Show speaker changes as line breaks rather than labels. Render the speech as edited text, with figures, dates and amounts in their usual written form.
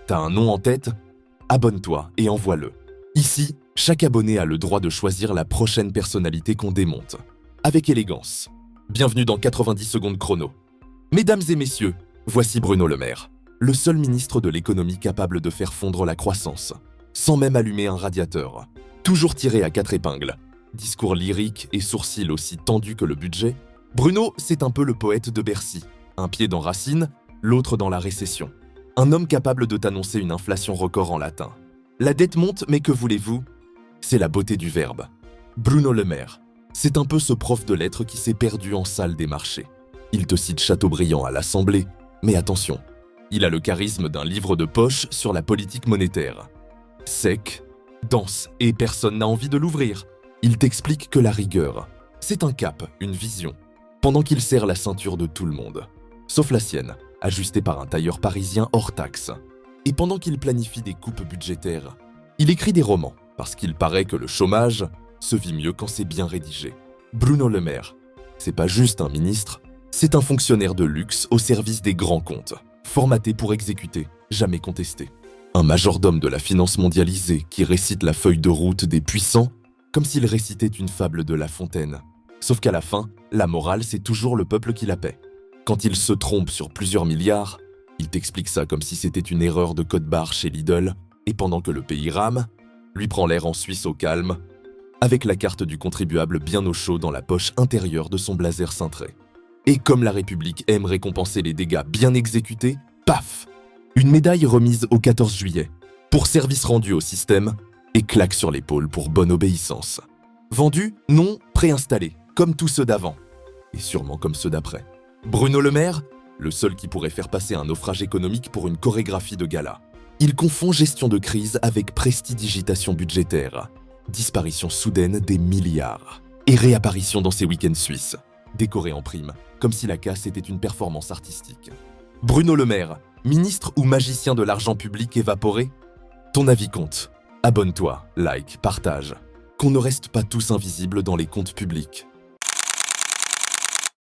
T'as un nom en tête? Abonne-toi et envoie-le. Ici, chaque abonné a le droit de choisir la prochaine personnalité qu'on démonte. Avec élégance. Bienvenue dans 90 secondes chrono. Mesdames et messieurs, voici Bruno Le Maire, le seul ministre de l'économie capable de faire fondre la croissance, sans même allumer un radiateur. Toujours tiré à 4 épingles, discours lyrique et sourcils aussi tendus que le budget, Bruno, c'est un peu le poète de Bercy. Un pied dans Racine, l'autre dans la récession. Un homme capable de t'annoncer une inflation record en latin. La dette monte, mais que voulez-vous? C'est la beauté du verbe. Bruno Le Maire, c'est un peu ce prof de lettres qui s'est perdu en salle des marchés. Il te cite Chateaubriand à l'Assemblée, mais attention, il a le charisme d'un livre de poche sur la politique monétaire. Sec, dense, et personne n'a envie de l'ouvrir. Il t'explique que la rigueur, c'est un cap, une vision, pendant qu'il serre la ceinture de tout le monde, sauf la sienne, ajustée par un tailleur parisien hors taxe. Et pendant qu'il planifie des coupes budgétaires, il écrit des romans, parce qu'il paraît que le chômage se vit mieux quand c'est bien rédigé. Bruno Le Maire, c'est pas juste un ministre, c'est un fonctionnaire de luxe au service des grands comptes, formaté pour exécuter, jamais contesté. Un majordome de la finance mondialisée qui récite la feuille de route des puissants comme s'il récitait une fable de La Fontaine. Sauf qu'à la fin, la morale, c'est toujours le peuple qui la paie. Quand il se trompe sur plusieurs milliards, il t'explique ça comme si c'était une erreur de code-barre chez Lidl, et pendant que le pays rame, lui prend l'air en Suisse au calme, avec la carte du contribuable bien au chaud dans la poche intérieure de son blazer cintré. Et comme la République aime récompenser les dégâts bien exécutés, paf! Une médaille remise au 14 juillet, pour service rendu au système, et claque sur l'épaule pour bonne obéissance. Vendu? Non, préinstallé, comme tous ceux d'avant. Et sûrement comme ceux d'après. Bruno Le Maire, le seul qui pourrait faire passer un naufrage économique pour une chorégraphie de gala. Il confond gestion de crise avec prestidigitation budgétaire, disparition soudaine des milliards, et réapparition dans ses week-ends suisses, décorés en prime, comme si la casse était une performance artistique. Bruno Le Maire, ministre ou magicien de l'argent public évaporé? Ton avis compte. Abonne-toi, like, partage. Qu'on ne reste pas tous invisibles dans les comptes publics.